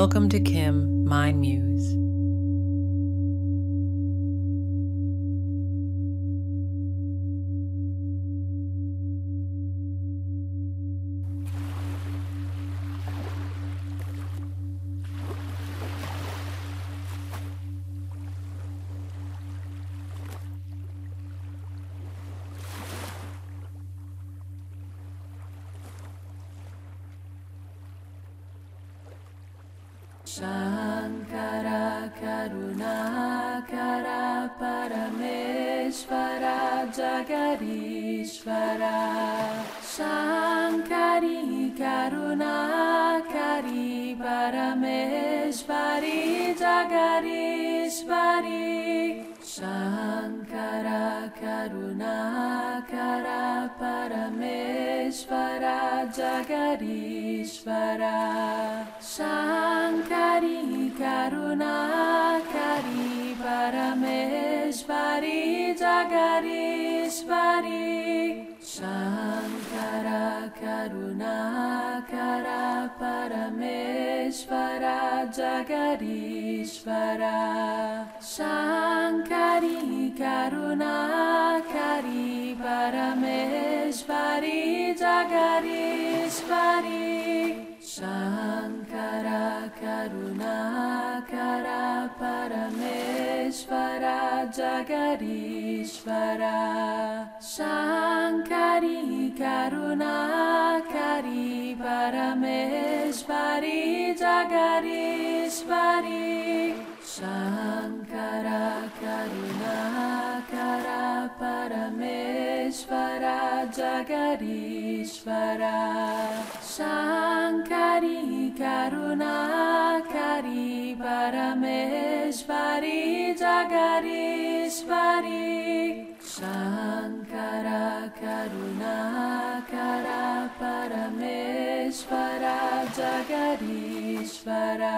Welcome to Kim, Mind Muse. Shankara Karunakara Parameshvara Jagadishvara Shankari Karunakari Parameshvari Jagadishvari Shankara Karunakara Parameshvara Jagadishvara Shankari Karunakari Parameshvari Jagadishvari Shankara Karunakara Parameshvara Jagadishvara Shankari Karunakari Parameshvari Jagadishvari Shankara Karunakara Parameshvara Jagadishvara Shankari Karunakari Parameshvari Jagadishvari Shankara Karunakara Parameshvara Jagadishvara Shankari Karunakari Parameshvari Jagadishvari Shankara Karunakara Parameshvara Jagadishvara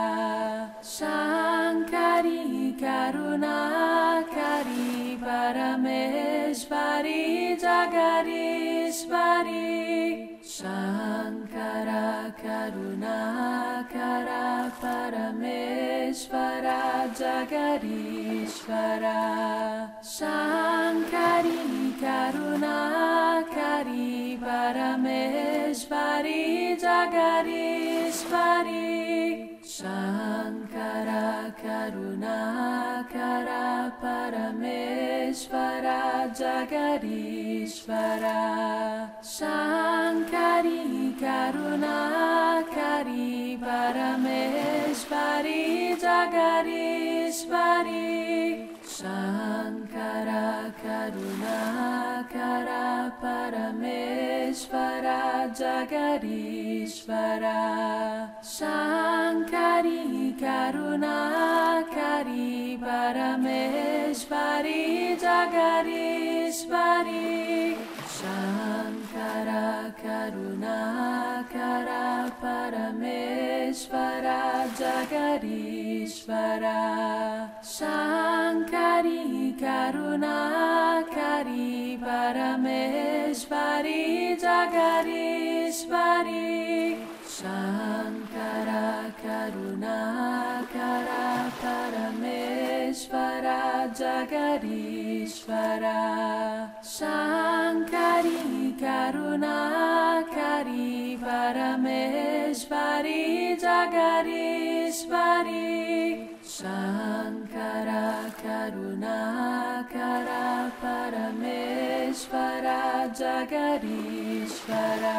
Shankari Karunakari Parameshvari Jagadishvari Shankara Karunakara Parameshvara Jagadishvara Shankari Karunakari Parameshvari Jagadishvari Shankara Karunakara Parameshvara Jagadishvara Shankari Karunakari Parameshvari Jagadishvari Shankara Karunakara Parameshvara Jagadishvara Shankari Karunakari Parameshvari Jagadishvari Shankara Karunakara Parameshvara Jagadishvara Shankari Karunakari Parameshvari Jagadishvari Shankara Karunakara Parameshvara Jagadishvara Shankari Karunakari Parameshvari Jagadishvari Shankara Karunakara Parameshvara Jagadishvara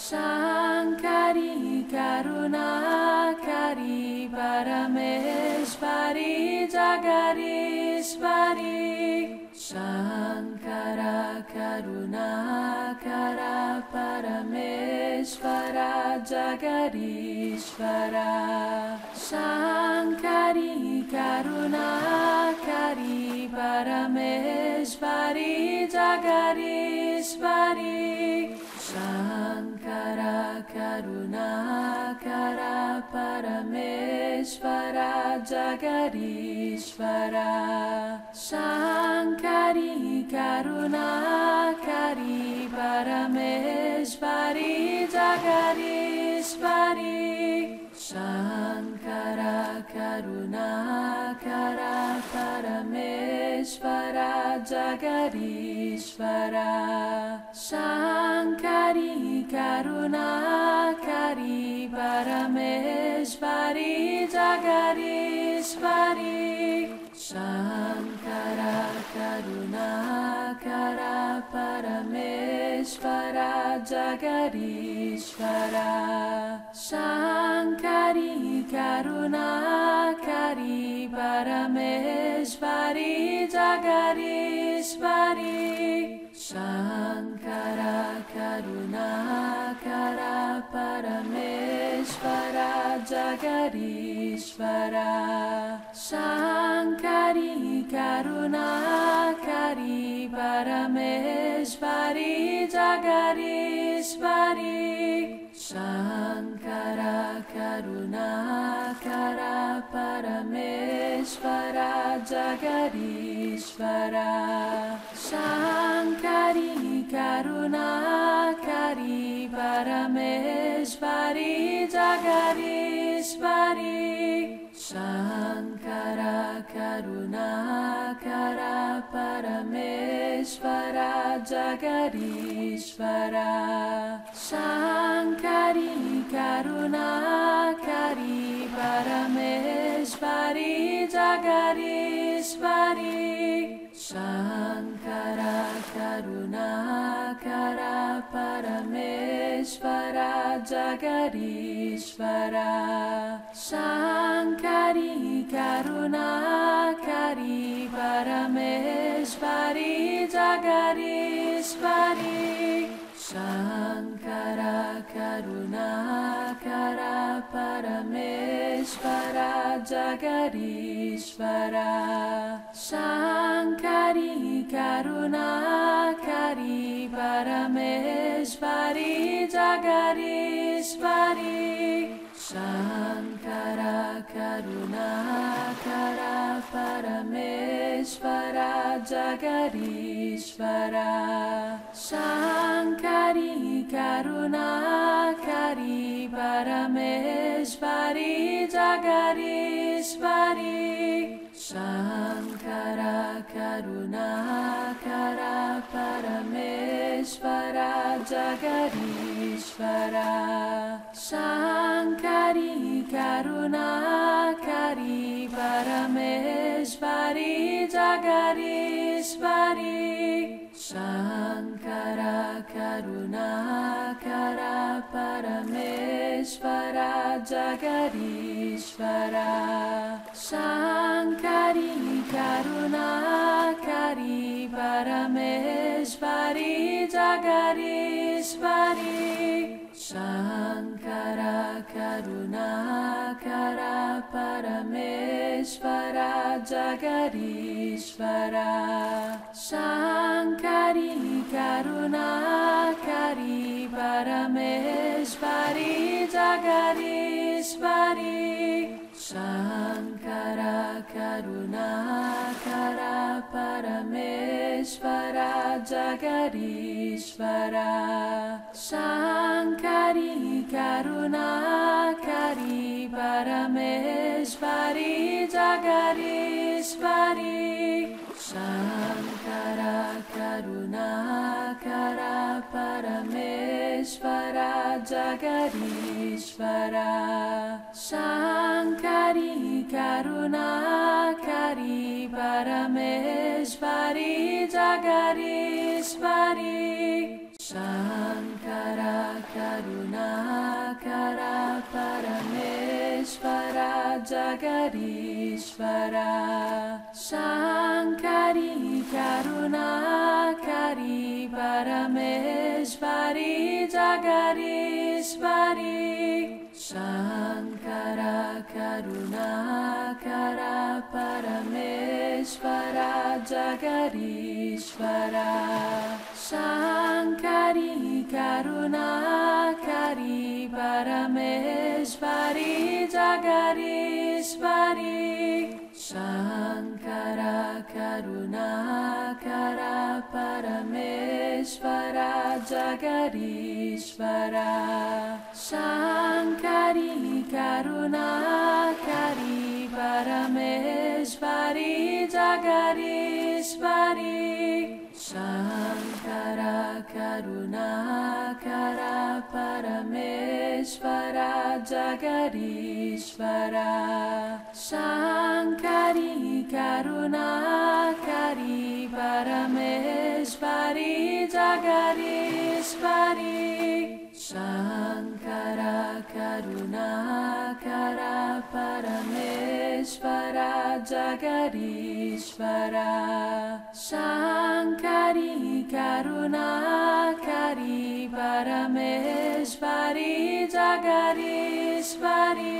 Shankari Karunakari Parameshvari Jagadishvari Shankara Karunakara Parameshvara Jagadishvara Shankari Karunakari Parameshvari Jagadishvari Shankara Karunakara Parameshvara Jagadishvara Shankari Karunakari Parameshvari Jagadishvari Shankara Shankara Karunakara Parameshvara Jagadishvara Shankari Karunakari Parameshvari Jagadishvari Shankara Karunakara Parameshvara Jagadishvara Shankari Karunakari Parameshvari Jagadishvari Shankara Karunakara Parameshvara Jagadishvara Shankari Karunakari Parameshvari Jagadishvari Shankara Karunakara Parameshvara Jagadishvara Shankari Karunakari Parameshvari Jagadishvari Shankara Karunakara Parameshvara Jagadishvara Shankari Karunakari Parameshvari Jagadishvari Shankara Karunakara Parameshvara Jagadishvara Shankari Karunakari Parameshvari Jagadishvari Shankara Karunakara Parameshvara Jagadishvara Shankari Karunakari Parameshvari Jagadishvari Shankara Karunakara Parameshvara Jagadishvara Shankari Karunakari Parameshvari Jagadishvari Shankara Karunakara Parameshvara Jagadishvara Shankari Karunakari Parameshvari Jagadishvari Shankara Karunakara Parameshvara Jagadishvara Shankari Karunakari Parameshvari Jagadishvari Shankara Karunakara Parameshvara Jagadishvara Shankari Karunakari Parameshvari Jagadishvari Shankara Karunakara Parameshvara Jagadishvara Shankari Karunakari Parameshvari Jagadishvari Shankara Karunakara Parameshvara Jagadishvara Shankari Karunakari Parameshvari Jagadishvari Shankara Karunakara Parameshvara Jagadishvara Shankari Karunakari Parameshvari Jagadishvari Shankara Karunakara Parameshvara Jagadishvara Shankari Karunakari Parameshvari Jagadishvari Shankara Karunakara Parameshvara Jagadishvara Shankari Karunakari Karunakara Parameshvara Jagadishvara Shankari Karunakari Parameshvari Jagadishvari Shankara Karunakara Parameshvara Jagadishvara Shankari Karunakari Parameshvari Jagadishvari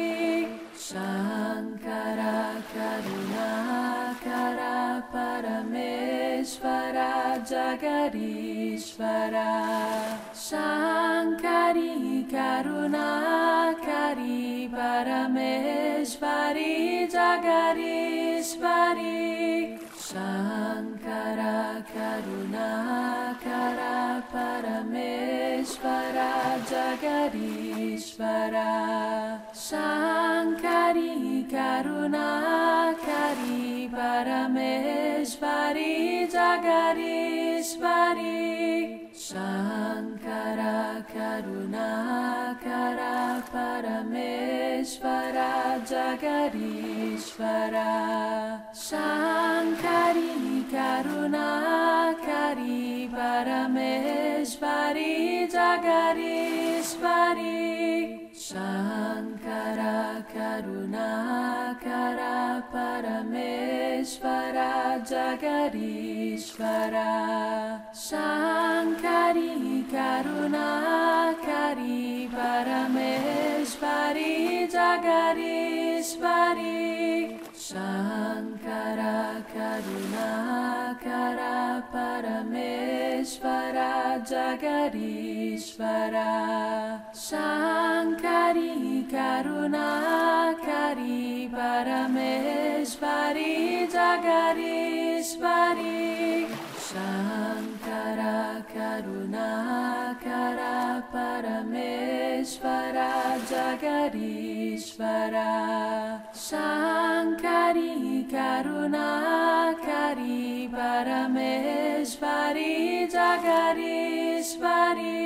Shankara Karunakara Parameshvara Jagadishvara Shankari Karunakari Parameshvari Jagadishvari Shankara Karunakara Parameshvara Jagadishvara Shankari Karunakari Parameshvari Jagadishvari Shankara Karunakara Parameshvara Jagadishvara Shankari Karunakari Parameshvari Jagadishvari Shankara Karunakara Parameshvara Jagadishvara Shankari Karunakari Parameshvari Jagadishvari Shankara Karunakara Parameshvara Jagadishvara Shankari Karunakari Parameshvari Jagadishvari Shankara Karunakara Parameshvara Jagadishvara Shankari Karunakari Parameshvari Jagadishvari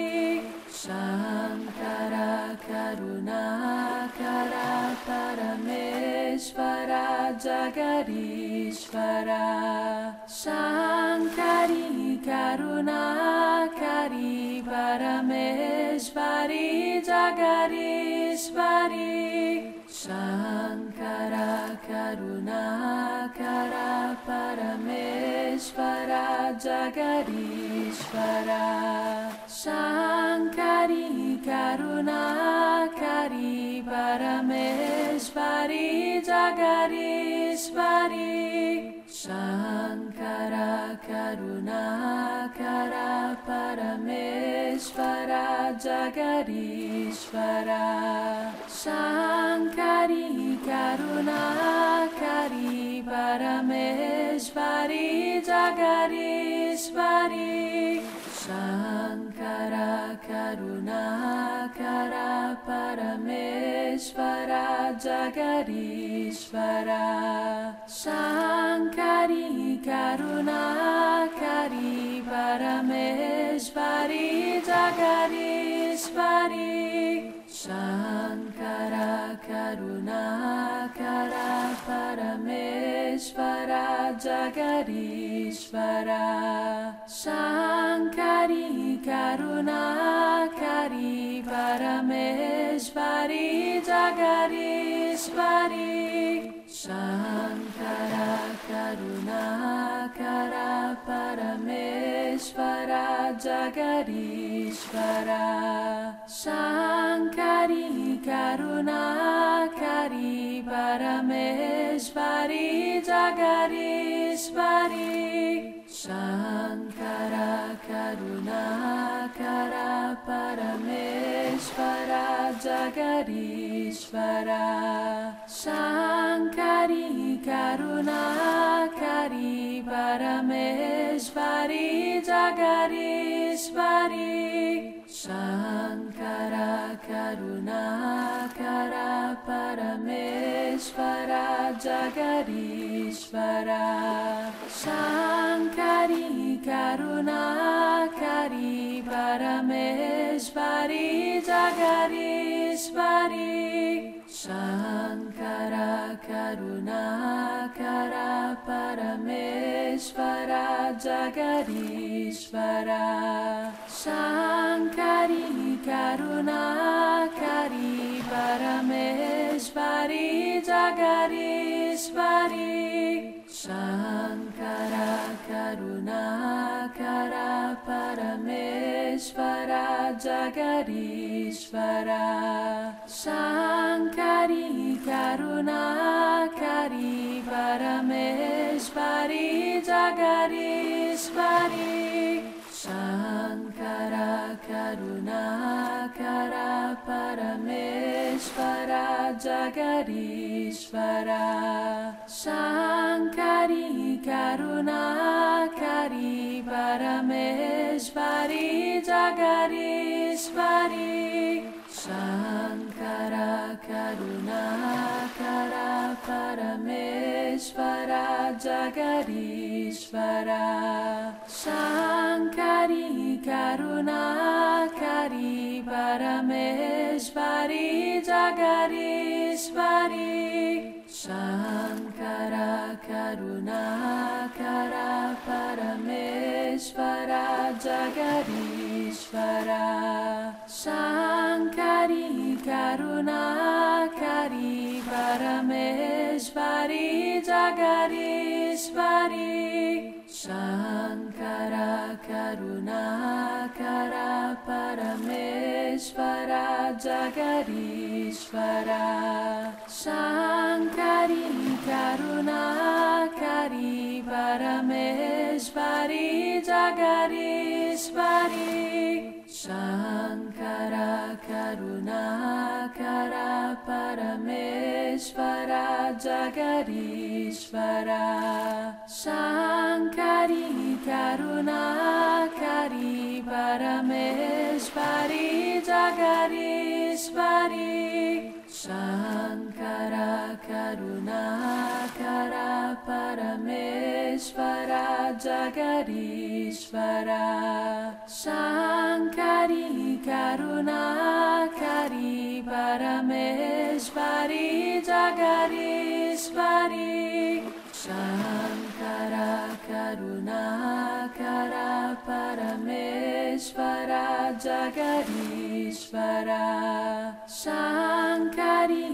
Shankara Karunakara Parameshvara Jagadishvara Shankari Karunakari Parameshvari Jagadishvari Shankara Karunakara Parameshvara Jagadishvara Shankari Karunakari Parameshvari Jagadishvari Shankara Karunakara Parameshvara Jagadishvara Shankari Karunakari Parameshvari Jagadishvari Shankara Karunakara Parameshvara Jagadishvara Shankari Karunakari Parameshvari Jagadishvari Shankara Karunakara Parameshvara Jagadishvara Shankari Karunakari Parameshvari Jagadishvari Shankara Karunakara Parameshvara Jagadishvara Shankari Karunakari Parameshvari Jagadishvari Shankara Karunakara Parameshvara Jagadishvara Shankari Karunakari Parameshvari Jagadishvari Shankara Karunakara Parameshvara Jagadishvara Shankari Karunakari Parameshvari Jagadishvari Shankara Karunakara Parameshvara Jagadishvara Shankari Karunakari Parameshvari Jagadishvari Shankara Karunakara Parameshvara Jagadishvara Shankari Karunakari Parameshvari Jagadishvari Shankara Karunakara Parameshvara Jagadishvara Shankari Karunakari Parameshvari Jagadishvari Shankara Karunakara Parameshvara Jagadishvara Shankari Karunakari Parameshvari Jagadishvari Shankara Karunakara Parameshvara Jagadishvara Shankari Karunakari Parameshvari Jagadishvari Shankara Karunakara Parameshvara Jagadishvara Shankari Karunakari Parameshvari Jagadishvari Shankara Karunakara Parameshvara Jagadishvara Shankari Karunakari Parameshvari Jagadishvari Shankara Karunakara Parameshvara Jagadishvara Shankari Karunakari Parameshvari Jagadishvari Shankara Karunakara Parameshvara Jagadishvara Shankari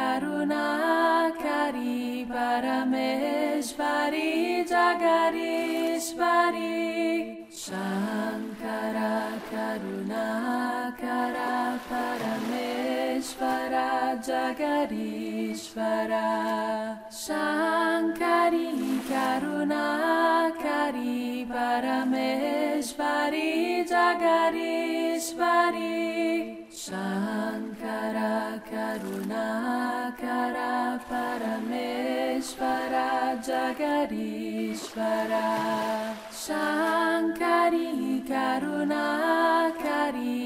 Karunakari Parameshvari Jagadishvari Shankara Karunakara Parameshvara Jagadishvara Shankari Karunakari Parameshvari Jagadishvari Shankara Karunakara Parameshvara Jagadishvara Shankari Karunakari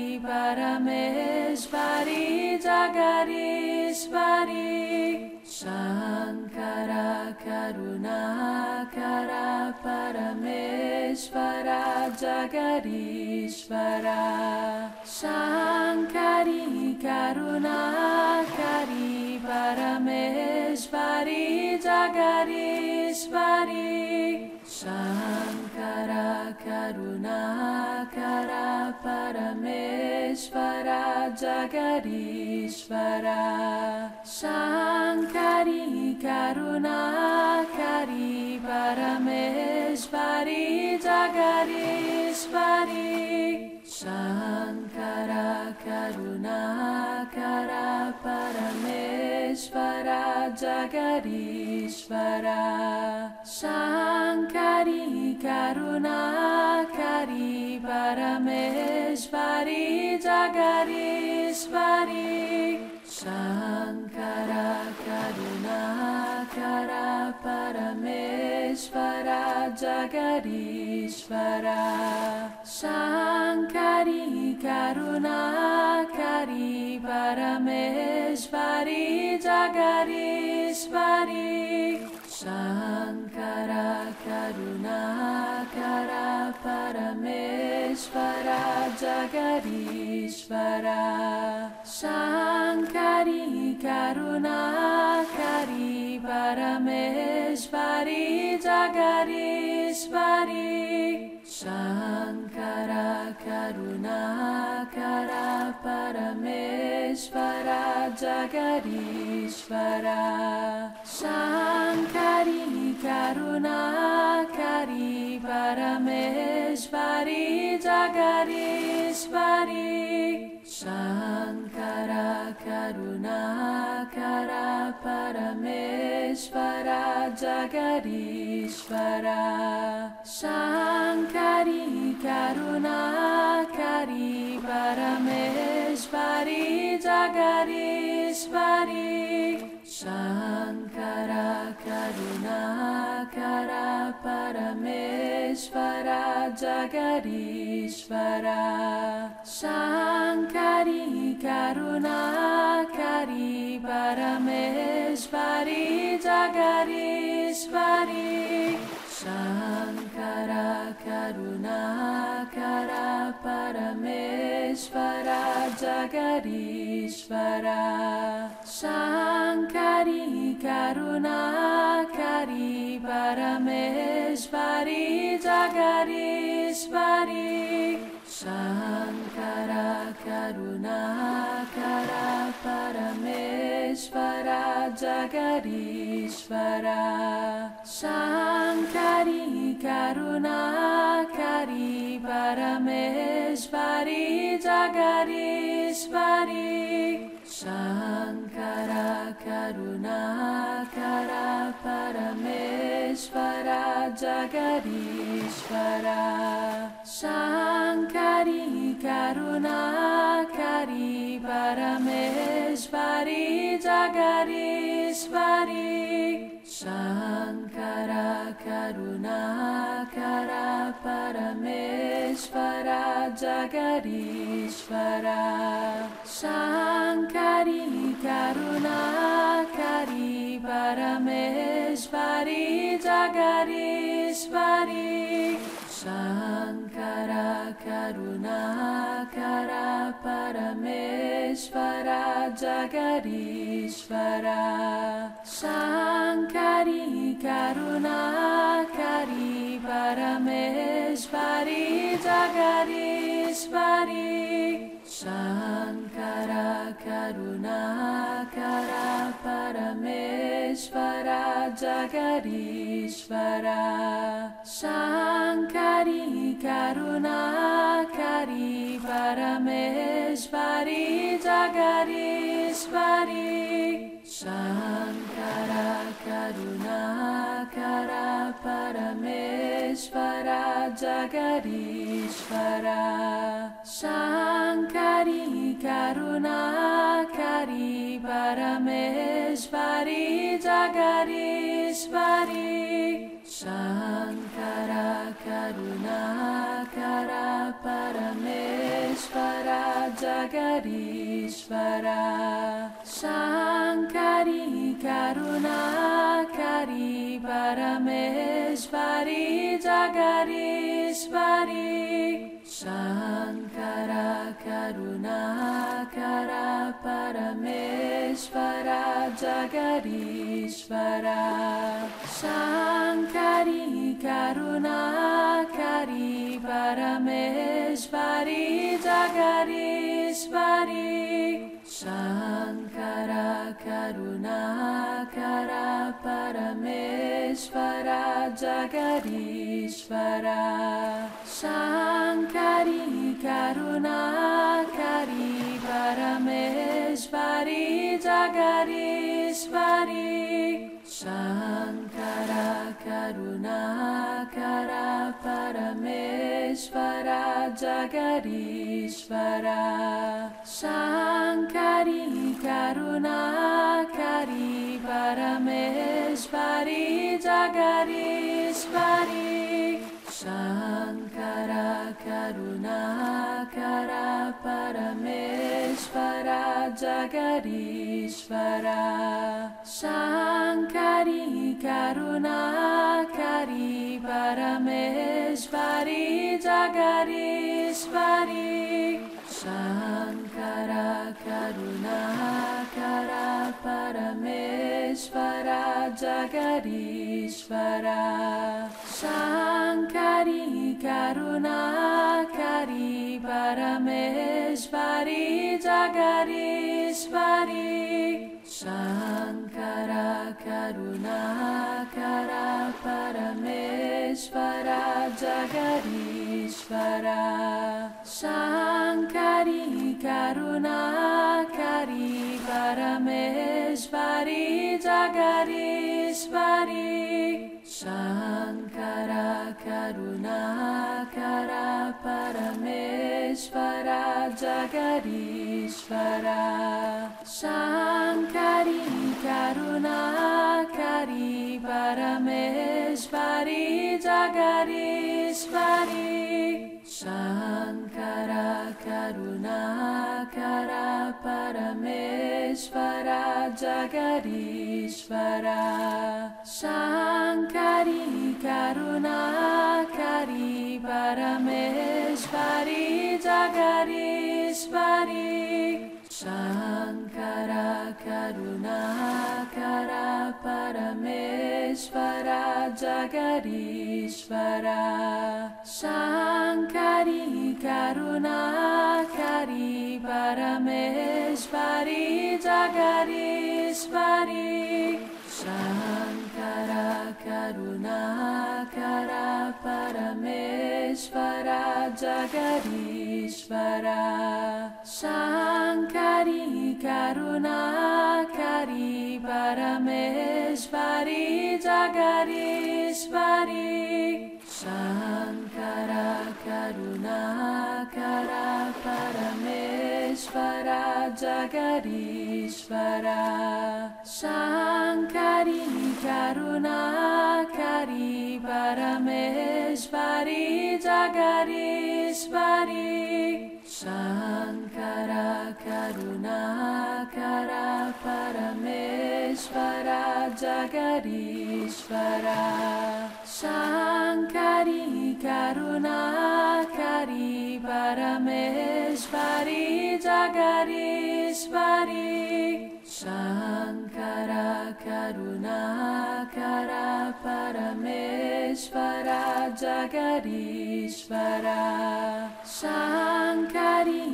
Parameshvari Jagadishvari Shankara Karunakara Parameshvara Jagadishvara Shankari Karunakari Parameshvari Jagadishvari Shankara Karunakara Parameshvara Jagadishvara Shankari Karunakari Parameshvari Jagadishvari Shankara Karunakara Parameshvara Jagadishvara Shankari Karunakari Parameshvari Jagadishvari Shankara Karunakara Parameshvara Jagadishvara Shankari Karunakari Parameshvari Jagadishvari Shankara Karunakara Parameshvara Jagadishvara Shankari Karunakari Parameshvari Jagadishvari Shankara Karunakara Parameshvara Jagadishvara Shankari Karunakari Parameshvari Jagadishvari Shankara Karunakara Parameshvara Jagadishvara Shankari Karunakari Parameshvari Jagadishvari Shankara Karunakara Parameshvara Jagadishvara Shankari Karunakari Parameshvari Jagadishvari Shankara Karunakara Parameshvara Jagadishvara Shankari Karunakari Parameshvari Jagadishvari Shankara Karunakara Parameshvara Jagadishvara Shankari Karunakari Parameshvari Jagadishvari Shankara Karunakara Parameshvara Jagadishvara Shankari Karunakari Parameshvari Jagadishvari Shankara Karunakara Parameshvara Jagadishvara Shankari Karunakari Parameshvari Jagadishvari Shankara Karunakara Parameshvara Jagadishvara Shankari Karunakari Parameshvari Jagadishvari Shankara Karunakara Parameshvara Jagadishvara Shankari Karunakari Parameshvari Jagadishvari Shankara Karunakara Parameshvara Jagadishvara Shankari Karunakari Parameshvari Jagadishvari Shankara Karunakara Parameshvara Jagadishvara Shankari Karunakari Parameshvari Jagadishvari Shankara Karunakara Parameshvara Jagadishvara Shankari Karunakari Parameshvari Jagadishvari Shankara Karunakara Parameshvara Jagadishvara Shankari Karunakari Parameshvari Jagadishvari Shankara Karunakara Parameshvara Jagadishvara Shankari Karunakari Parameshvari Jagadishvari Shankara Karunakara Parameshvara Jagadishvara Shankari Karunakari Parameshvari Jagadishvari Shankara Karunakara Parameshvara Jagadishvara Shankari Karunakari Parameshvari Jagadishvari Shankara Karunakara Parameshvara Jagadishvara Shankari Karunakari Parameshvari Jagadishvari Shankara Karunakara Parameshvara Jagadishvara Shankari Karunakari Parameshvari Jagadishvari Shankara Karunakara Parameshvara Jagadishvara Shankari Karunakari Parameshvari Jagadishvari Shankara Karunakara Parameshvara Jagadishvara Shankari Karunakari Parameshvari Jagadishvari Shankara Karunakara Parameshvara Jagadishvara Shankari Karunakari Parameshvari Jagadishvari Shankara Karunakara Parameshvara Jagadishvara Shankari Karunakari Parameshvari Jagadishvari Shankara Karunakara Parameshvara Jagadishvara Shankari Karunakari Parameshvari Jagadishvari Shankara Karunakara Parameshvara Jagadishvara Shankari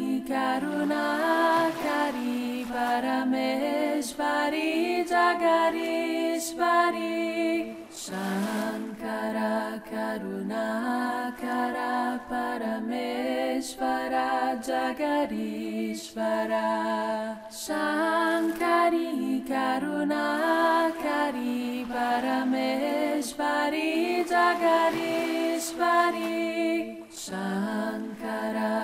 Karunakari Parameshvari Jagadishvari Shankara Karunakara Parameshvara Jagadishvara Shankari Karunakari Parameshvari Jagadishvari Shankara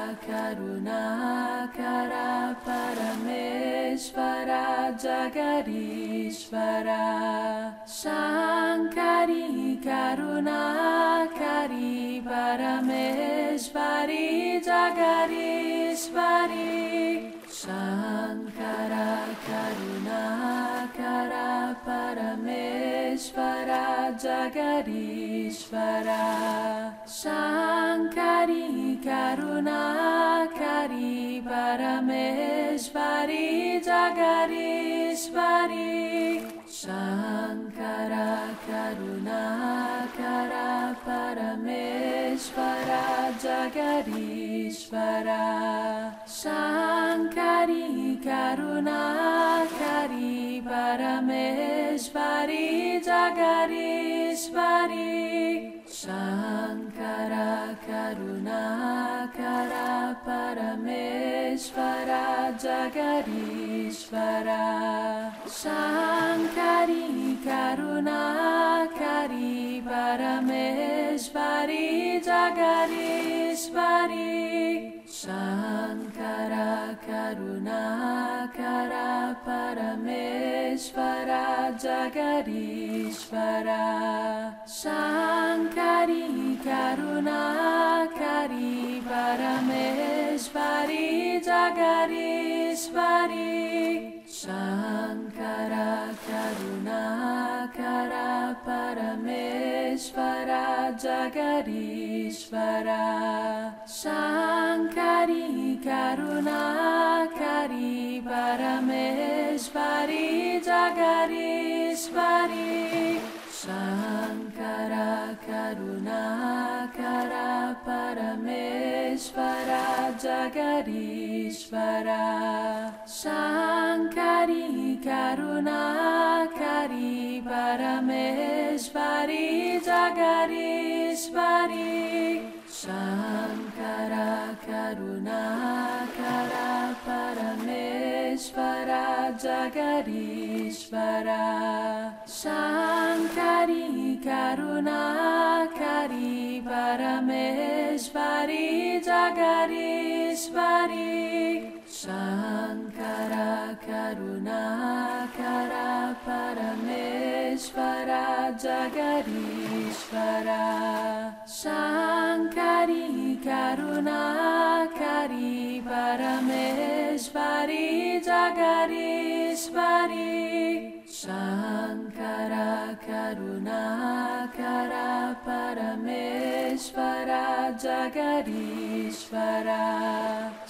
Karunakara Parameshvara Jagadishvara Shankari Karunakari Parameshvari Jagadishvari Shankara Karunakara Parameshvara Jagadishvara Shankari Karunakari Parameshvari Jagadishvari Shankara Karunakara Parameshvara Jagadishvara Shankari Karunakari Parameshvari Jagadishvari Shankara Karunakara Parameshvara Jagadishvara Shankari Karunakari Parameshvari Jagadishvari Shankara Karunakara Parameshvara Parameshvara Jagadishvara Shankari Karunakari Parameshvari Jagadishvari Shankara Karunakara Parameshvara Jagadishvara Shankari Karunakari Parameshvari Jagadishvari Shankara Karunakara Parameshvara Jagadishvara Shankari Karunakari Parameshvari Jagadishvari Shankara Karunakara Parameshvara Jagadishvara Shankari Karunakari Parameshvari Jagadishvari Shankara Karunakara Parameshvara Jagadishvara Shankari Karunakari Parameshvari Jagadishvari Shankara Karunakara Parameshvara Jagadishvara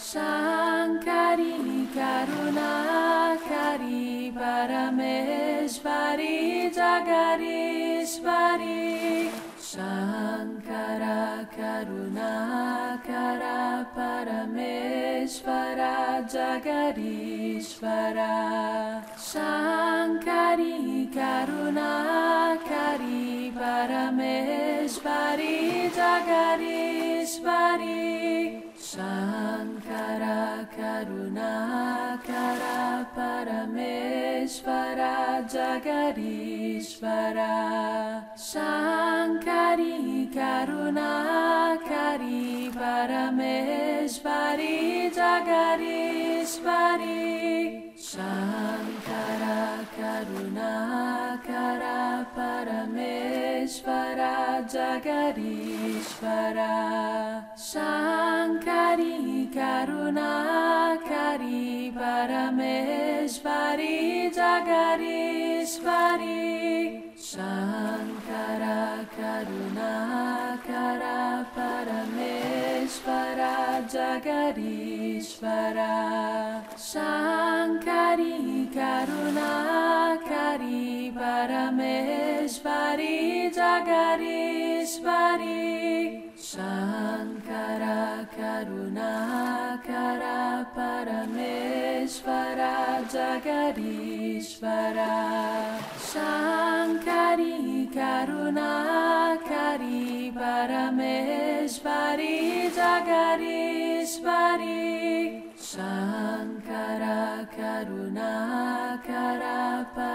Shankari Karunakari Parameshvari Jagadishvari Shankara Karunakara Parameshvara Jagadishvara Shankari Karunakari Parameshvari Jagadishvari Shankara Karunakara Parameshvara Jagadishvara Shankari Karunakari Parameshvari Jagadishvari Shankara Karunakara Parameshvara Jagadishvara Shankari Karunakari Parameshvari Jagadishvari Shankara Karunakara Parameshvara Jagadishvara Shankari Karunakari Parameshvari Jagadishvari Shankara Karunakara Parameshvara Jagadishvara Shankari Karunakari Parameshvari Jagadishvari Shankara Karunakara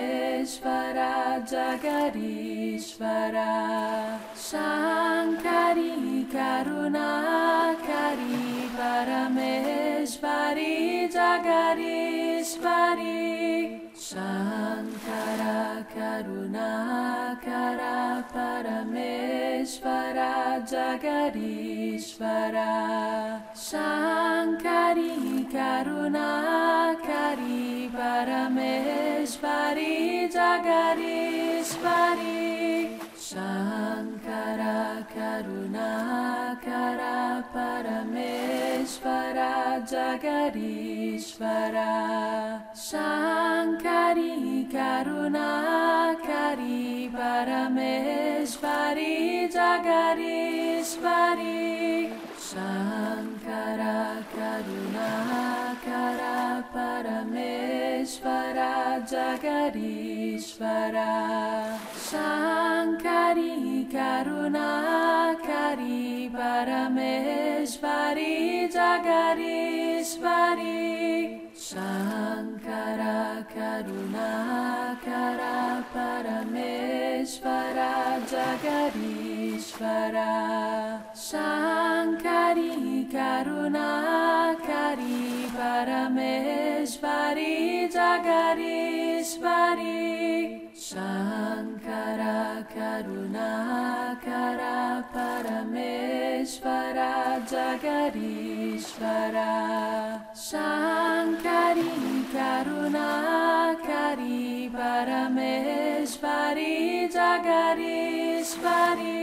Parameshvara Jagadishvara Shankari Karunakari Parameshvari Jagadishvari Shankara Karunakara Parameshvara Jagadishvara Shankari Karunakari Parameshvari Jagadishvari Shankara Karunakara Parameshvara Jagadishvara Shankari Karunakari Parameshvari Jagadishvari Shankara Karunakara Parameshvara Jagadishvara Shankari Karunakari Parameshvari Jagadishvari Shankara Karunakara Parameshvara Jagadishvara Shankari Karunakari Parameshvari Jagadishvara Jagadishvari Shankara Karunakara Parameshvara Jagadishvara Shankari Karunakari Parameshvari Jagadishvari.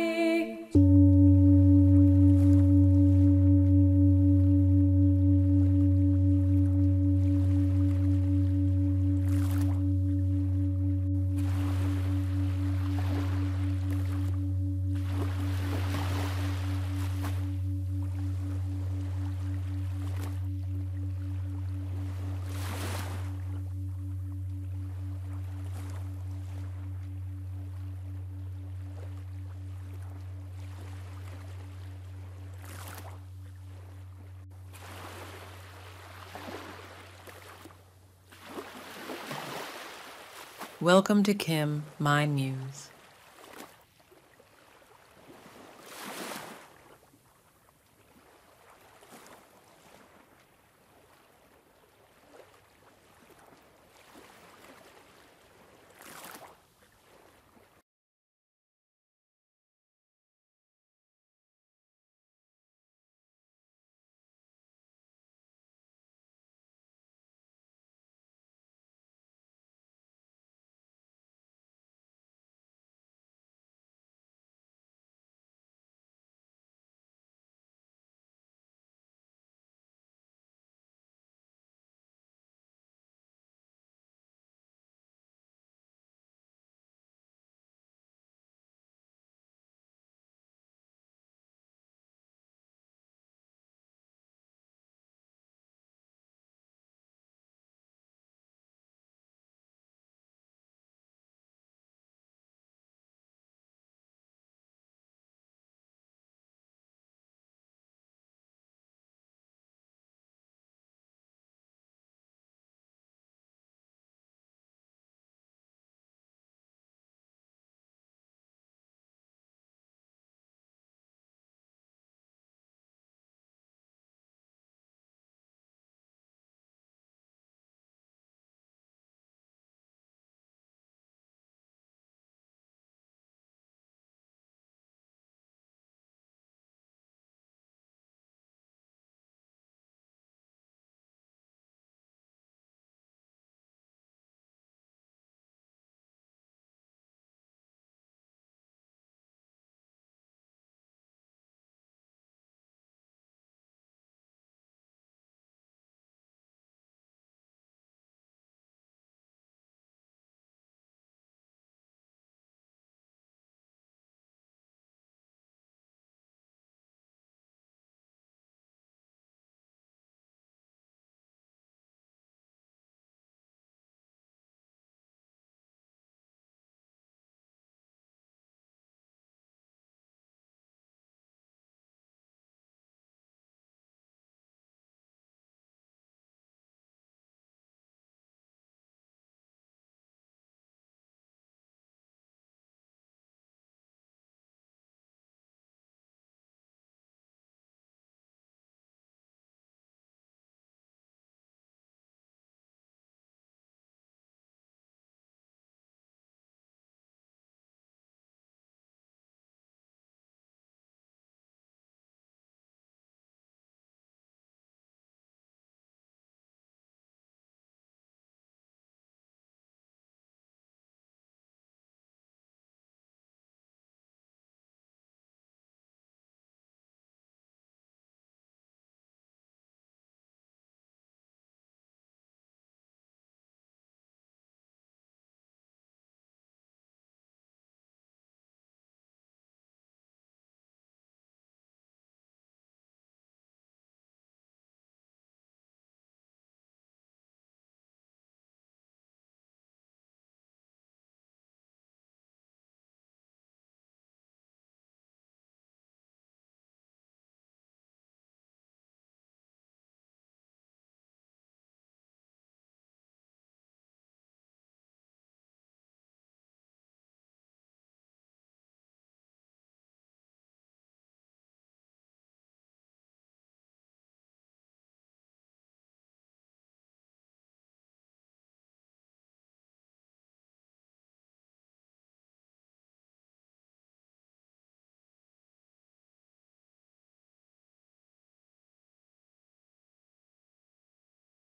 Welcome to Kim, Mind Muse.